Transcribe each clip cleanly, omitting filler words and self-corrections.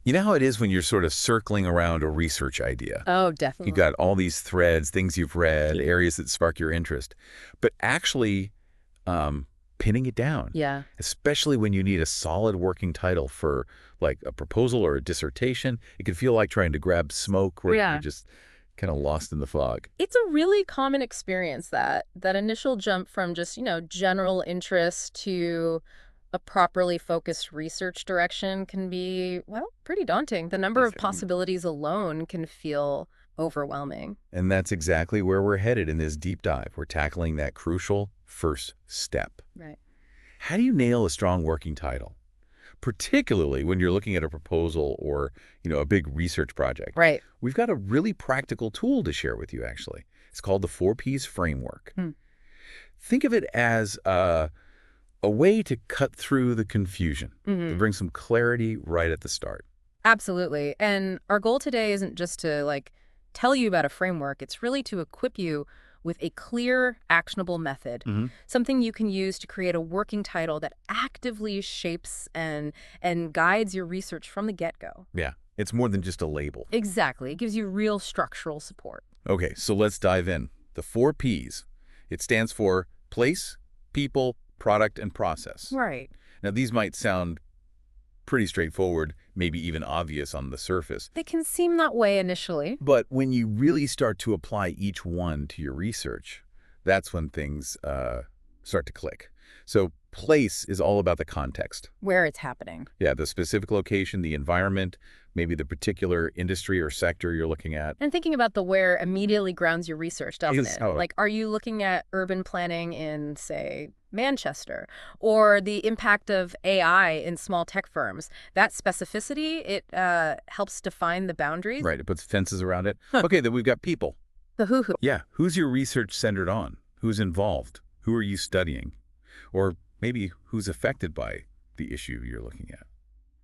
You know how it is when you're sort of circling around a research idea? Oh, You've definitely. got all these threads, things you've read, areas that spark your interest, but actually um, pinning it down, Yeah. especially when you need a solid working title for like a proposal or a dissertation, it can feel like trying to grab smoke where you're Yeah. just kind of lost in the fog. It's a really common experience that initial jump from just, general interest to a properly focused research direction can be, well, pretty daunting. The number of possibilities alone can feel overwhelming. And that's exactly where we're headed in this deep dive. We're tackling that crucial first step. Right. How do you nail a strong working title? Particularly when you're looking at a proposal or, a big research project. Right. We've got a really practical tool to share with you, actually. It's called the 4Ps framework. Hmm. Think of it as a way to cut through the confusion, to Hmm. bring some clarity right at the start. Absolutely. And our goal today isn't just to tell you about a framework. It's really to equip you with a clear, actionable method, Hmm. something you can use to create a working title that actively shapes and guides your research from the get-go. Yeah, it's more than just a label. Exactly. It gives you real structural support. Okay, so let's dive in. The 4Ps. It stands for place, people, product, and process. Right. Now, these might sound pretty straightforward, maybe even obvious on the surface. They can seem that way initially. But when you really start to apply each one to your research, that's when things start to click. So place is all about the context. Where it's happening. Yeah, the specific location, the environment, maybe the particular industry or sector you're looking at. And thinking about the where immediately grounds your research, doesn't Is it? how Like, are you looking at urban planning in, say, Manchester, or the impact of AI in small tech firms? That specificity, it helps define the boundaries. right, it puts fences around it. Huh. Okay, then we've got people. The who. Yeah, who's your research centered on? Who's involved? Who are you studying? Or maybe who's affected by the issue you're looking at?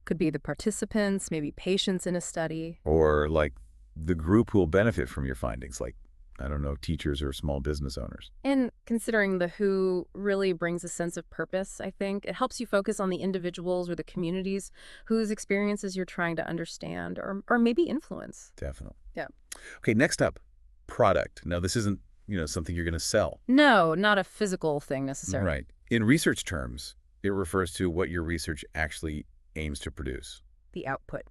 Could be the participants, maybe patients in a study. Or like the group who will benefit from your findings, like, I don't know, teachers or small business owners. And considering the who really brings a sense of purpose, I think. It helps you focus on the individuals or the communities whose experiences you're trying to understand or maybe influence. Definitely. Yeah. Okay, next up, product. Now, this isn't, something you're going to sell. No, not a physical thing necessarily. Right. In research terms, it refers to what your research actually aims to produce. The output.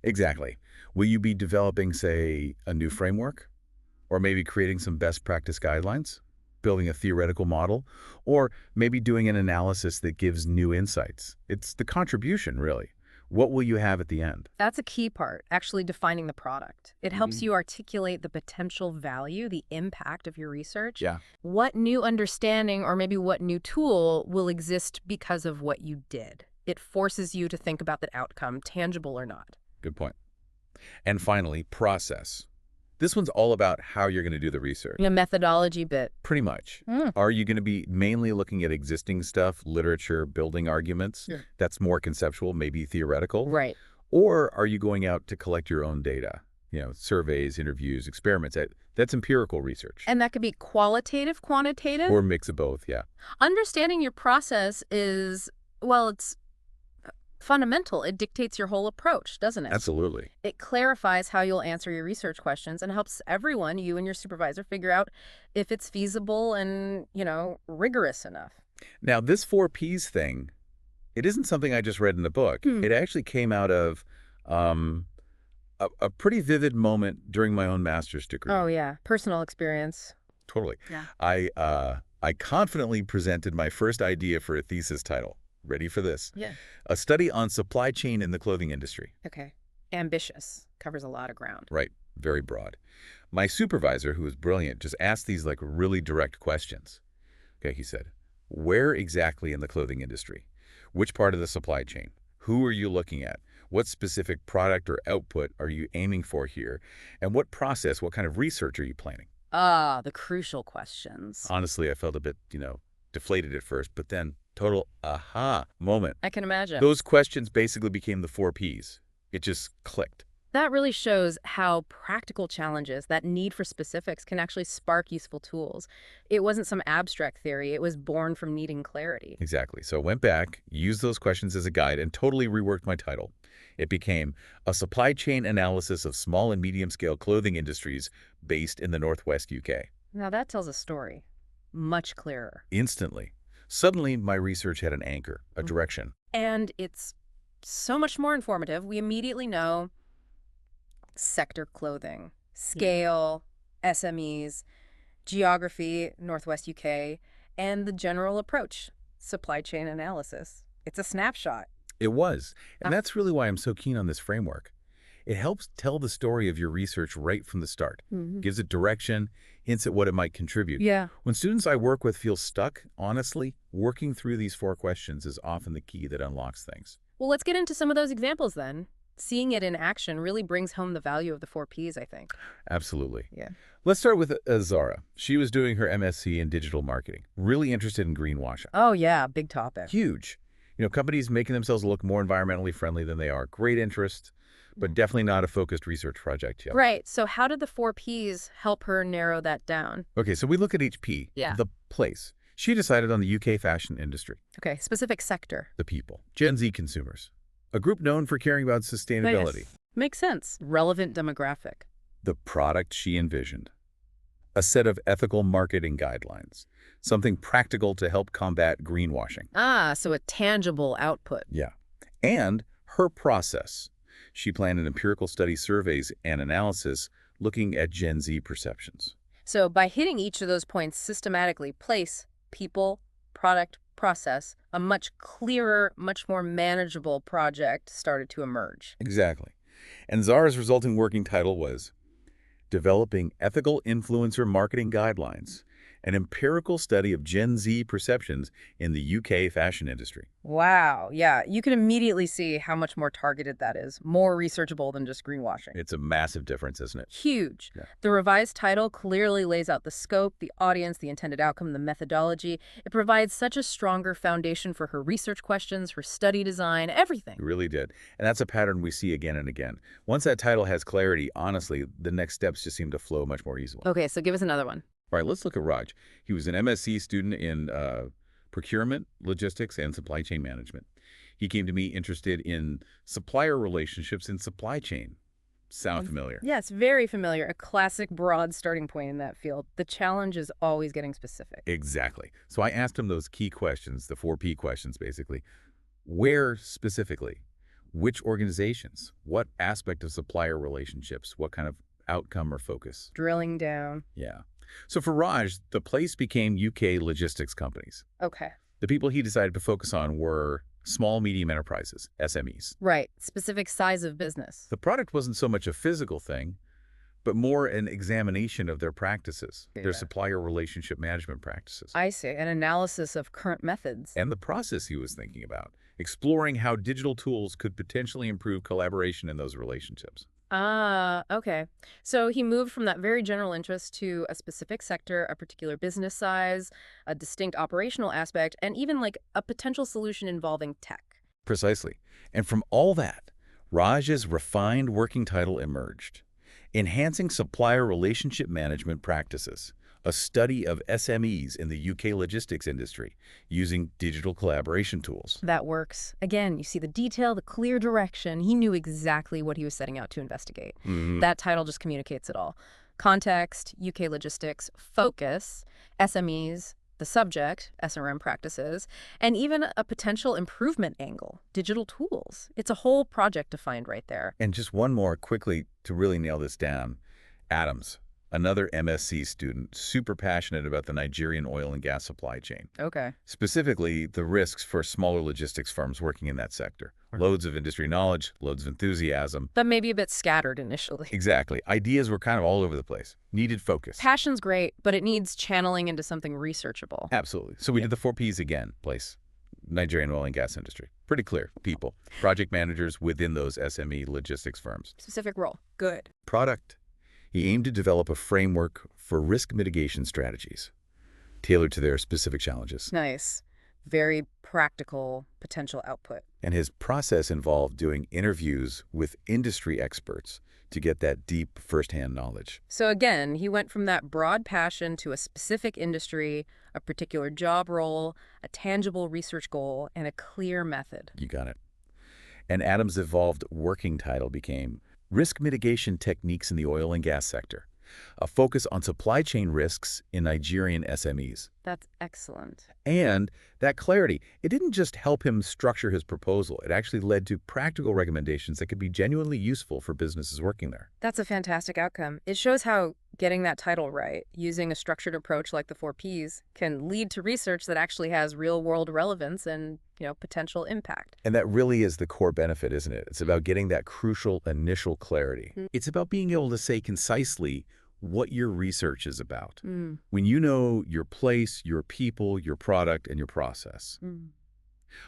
Exactly. Will you be developing, say, a new framework? Or maybe creating some best practice guidelines? Building a theoretical model? Or maybe doing an analysis that gives new insights? It's the contribution, really. What will you have at the end? That's a key part, actually defining the product. It helps you articulate the potential value, the impact of your research. Yeah, What new understanding or maybe what new tool will exist because of what you did? It forces you to think about that outcome, tangible or not. good point. And finally, process. This one's all about how you're going to do the research. A methodology bit. Pretty much. Mm. Are you going to be mainly looking at existing stuff, literature, building arguments? Yeah. That's more conceptual, maybe theoretical. Right. Or are you going out to collect your own data? Surveys, interviews, experiments. That's empirical research. And that could be qualitative, quantitative. Or a mix of both, yeah. Understanding your process is, well, it's fundamental. It dictates your whole approach, doesn't it? Absolutely. It clarifies how you'll answer your research questions and helps everyone, you and your supervisor, figure out if it's feasible and, rigorous enough. Now, this 4Ps thing, it isn't something I just read in the book. It actually came out of a pretty vivid moment during my own master's degree. Oh, yeah. Personal experience. Totally. Yeah. I confidently presented my first idea for a thesis title. Ready for this? Yeah. A study on supply chain in the clothing industry. Okay. Ambitious. Covers a lot of ground. Right. Very broad. My supervisor, who was brilliant, just asked these really direct questions. Okay, he said, where exactly in the clothing industry? Which part of the supply chain? Who are you looking at? What specific product or output are you aiming for here? And what process, what kind of research are you planning? Ah, the crucial questions. Honestly, I felt a bit, deflated at first, but then total aha moment. I can imagine. Those questions basically became the 4Ps. It just clicked. That really shows how practical challenges, that need for specifics, can actually spark useful tools. It wasn't some abstract theory. It was born from needing clarity. Exactly. So I went back, used those questions as a guide, and totally reworked my title. It became A Supply Chain Analysis of Small and Medium-Scale Clothing Industries Based in the Northwest UK. Now that tells a story. Much clearer. Instantly. Suddenly, my research had an anchor, a direction. And it's so much more informative. We immediately know sector clothing, scale, SMEs, geography, Northwest UK, and the general approach, supply chain analysis. It's a snapshot. It was. Uh, And that's really why I'm so keen on this framework. It helps tell the story of your research right from the start, Mhm. gives it direction, hints at what it might contribute. Yeah. When students I work with feel stuck, honestly, working through these 4 questions is often the key that unlocks things. Well, let's get into some of those examples then. Seeing it in action really brings home the value of the 4Ps, I think. Absolutely. Yeah. Let's start with Zara. She was doing her MSc in digital marketing, really interested in greenwashing. Oh, yeah, big topic. Huge. Companies making themselves look more environmentally friendly than they are. Great interest, but definitely not a focused research project yet. Right. So how did the 4Ps help her narrow that down? Okay, so we look at each P, Yeah. the place. She decided on the UK fashion industry, Okay, specific sector. the people, Gen Z consumers, a group known for caring about sustainability. Nice. Makes sense. Relevant demographic. The product she envisioned, a set of ethical marketing guidelines, something practical to help combat greenwashing. Ah, so a tangible output. Yeah. And her process. She planned an empirical study, surveys, and analysis looking at Gen Z perceptions. So by hitting each of those points systematically, place, people, product, process, a much clearer, much more manageable project started to emerge. Exactly. And Zara's resulting working title was Developing Ethical Influencer Marketing Guidelines, an empirical study of Gen Z perceptions in the UK fashion industry. Wow. Yeah, you can immediately see how much more targeted that is. More researchable than just greenwashing. It's a massive difference, isn't it? Huge. Yeah. The revised title clearly lays out the scope, the audience, the intended outcome, the methodology. It provides such a stronger foundation for her research questions, her study design, everything. It really did. And that's a pattern we see again and again. Once that title has clarity, honestly, the next steps just seem to flow much more easily. Okay, so give us another one. All right, let's look at Raj. He was an MSc student in procurement, logistics, and supply chain management. He came to me interested in supplier relationships in supply chain. Sound familiar? Yes, very familiar. A classic broad starting point in that field. The challenge is always getting specific. Exactly. So I asked him those key questions, the 4P questions, basically. Where specifically? Which organizations? What aspect of supplier relationships? What kind of outcome or focus? Drilling down. Yeah. So for Raj, the place became UK logistics companies. Okay. The people he decided to focus on were small, medium enterprises, SMEs. Right. Specific size of business. The product wasn't so much a physical thing, but more an examination of their practices, Yeah. their supplier relationship management practices. I see. An analysis of current methods. And the process he was thinking about, exploring how digital tools could potentially improve collaboration in those relationships. Ah, okay. So he moved from that very general interest to a specific sector, a particular business size, a distinct operational aspect, and even like a potential solution involving tech. Precisely. And from all that, Raj's refined working title emerged. Enhancing Supplier Relationship Management Practices, a study of SMEs in the UK logistics industry using digital collaboration tools. That works. Again, you see the detail, the clear direction. He knew exactly what he was setting out to investigate. That title just communicates it all. Context, UK logistics, focus, SMEs, the subject, SRM practices, and even a potential improvement angle, digital tools. It's a whole project to find right there. And just one more quickly to really nail this down. Adams, another MSc student, super passionate about the Nigerian oil and gas supply chain. Okay. Specifically, the risks for smaller logistics firms working in that sector. Loads of industry knowledge, loads of enthusiasm. But maybe a bit scattered initially. Exactly. Ideas were kind of all over the place. Needed focus. Passion's great, but it needs channeling into something researchable. Absolutely. So we did the 4Ps again. Place, Nigerian oil and gas industry. Pretty clear. People. Project managers within those SME logistics firms. Specific role. Good. Product. He aimed to develop a framework for risk mitigation strategies, tailored to their specific challenges. Nice. Very practical potential output. And his process involved doing interviews with industry experts to get that deep firsthand knowledge. So again, he went from that broad passion to a specific industry, a particular job role, a tangible research goal, and a clear method. You got it. And Adams' evolved working title became Risk Mitigation Techniques in the Oil and Gas Sector, a focus on supply chain risks in Nigerian SMEs. That's excellent. And that clarity, it didn't just help him structure his proposal, it actually led to practical recommendations that could be genuinely useful for businesses working there. That's a fantastic outcome. It shows how getting that title right, using a structured approach like the 4Ps, can lead to research that actually has real-world relevance and, potential impact. And that really is the core benefit, isn't it? It's about getting that crucial initial clarity. It's about being able to say concisely what your research is about. When you know your place, your people, your product, and your process.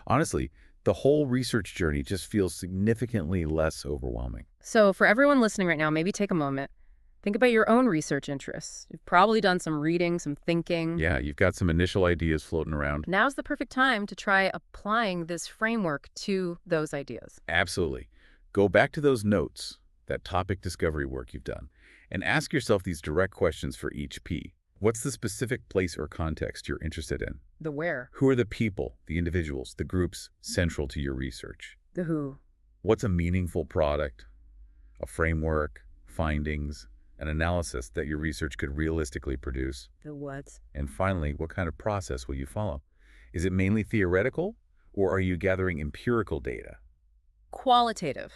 Honestly, the whole research journey just feels significantly less overwhelming. So for everyone listening right now, maybe take a moment. Think about your own research interests. You've probably done some reading, some thinking. Yeah, you've got some initial ideas floating around. Now's the perfect time to try applying this framework to those ideas. Absolutely. Go back to those notes, that topic discovery work you've done, and ask yourself these direct questions for each P. What's the specific place or context you're interested in? The where. Who are the people, the individuals, the groups central to your research? The who. What's a meaningful product, a framework, findings, an analysis that your research could realistically produce? The what. And finally, what kind of process will you follow? Is it mainly theoretical, or are you gathering empirical data? Qualitative.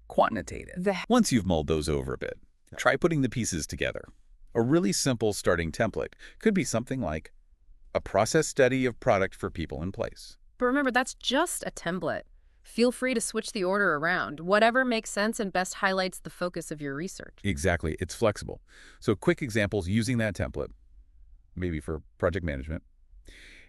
Quantitative. Once you've mulled those over a bit, try putting the pieces together. A really simple starting template could be something like a process study of product for people in place. But remember, that's just a template. Feel free to switch the order around. Whatever makes sense and best highlights the focus of your research. Exactly. It's flexible. So quick examples using that template, maybe for project management,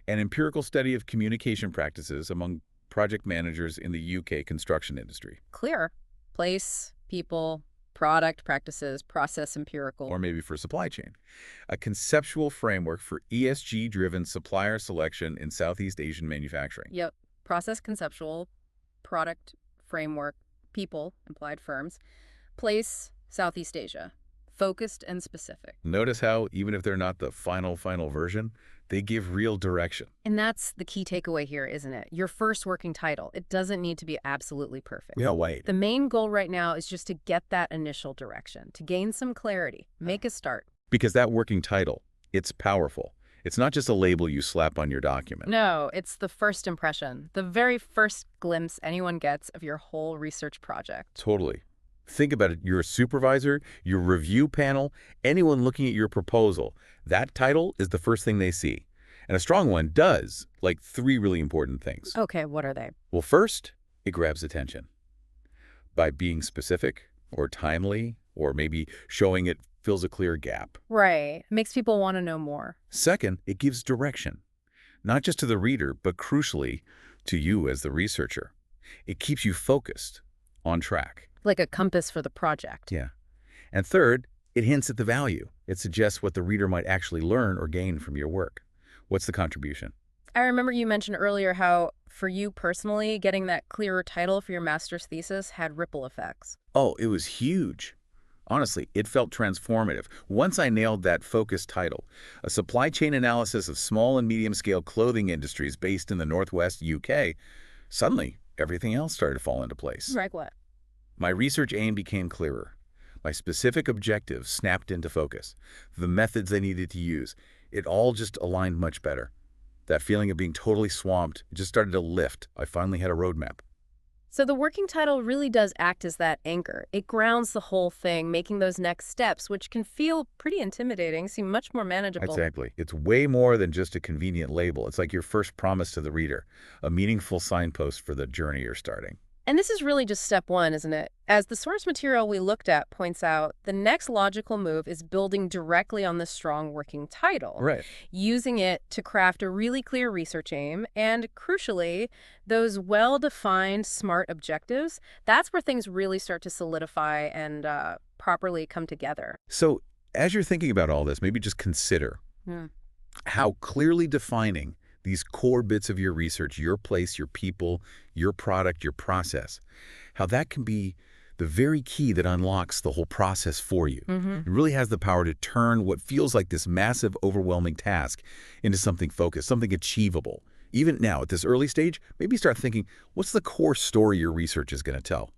an empirical study of communication practices among project managers in the UK construction industry. Clear. Place, people, product, practices, process, empirical. Or maybe for supply chain. A conceptual framework for ESG-driven supplier selection in Southeast Asian manufacturing. Yep. Process, conceptual, product, framework, people, implied firms. Place, Southeast Asia. Focused and specific. Notice how, even if they're not the final version, they give real direction. And that's the key takeaway here, isn't it? Your first working title. It doesn't need to be absolutely perfect. Yeah, wait. The main goal right now is just to get that initial direction, to gain some clarity, make a start. Because that working title, it's powerful. It's not just a label you slap on your document. No, it's the first impression, the very first glimpse anyone gets of your whole research project. Totally. Think about it. Your supervisor, your review panel, anyone looking at your proposal, that title is the first thing they see. And a strong one does, like 3 really important things. Okay, what are they? Well, first, it grabs attention. By being specific or timely, or maybe showing it fills a clear gap. Right. Makes people want to know more. Second, it gives direction. Not just to the reader, but crucially, to you as the researcher. It keeps you focused, on track. Like a compass for the project. Yeah. And third, it hints at the value. It suggests what the reader might actually learn or gain from your work. What's the contribution? I remember you mentioned earlier how, for you personally, getting that clearer title for your master's thesis had ripple effects. Oh, it was huge. Honestly, it felt transformative. Once I nailed that focused title, a supply chain analysis of small and medium-scale clothing industries based in the Northwest UK, suddenly everything else started to fall into place. Like what? My research aim became clearer. My specific objectives snapped into focus. The methods I needed to use, it all just aligned much better. That feeling of being totally swamped, it just started to lift. I finally had a roadmap. So the working title really does act as that anchor. It grounds the whole thing, making those next steps, which can feel pretty intimidating, seem much more manageable. Exactly. It's way more than just a convenient label. It's like your first promise to the reader, a meaningful signpost for the journey you're starting. And this is really just step one, isn't it? As the source material we looked at points out, the next logical move is building directly on the strong working title. Right. Using it to craft a really clear research aim, and crucially, those well-defined SMART objectives, that's where things really start to solidify and properly come together. So as you're thinking about all this, maybe just consider how clearly defining these core bits of your research, your place, your people, your product, your process, how that can be the very key that unlocks the whole process for you. Hmm. It really has the power to turn what feels like this massive, overwhelming task into something focused, something achievable. Even now, at this early stage, maybe start thinking, what's the core story your research is going to tell?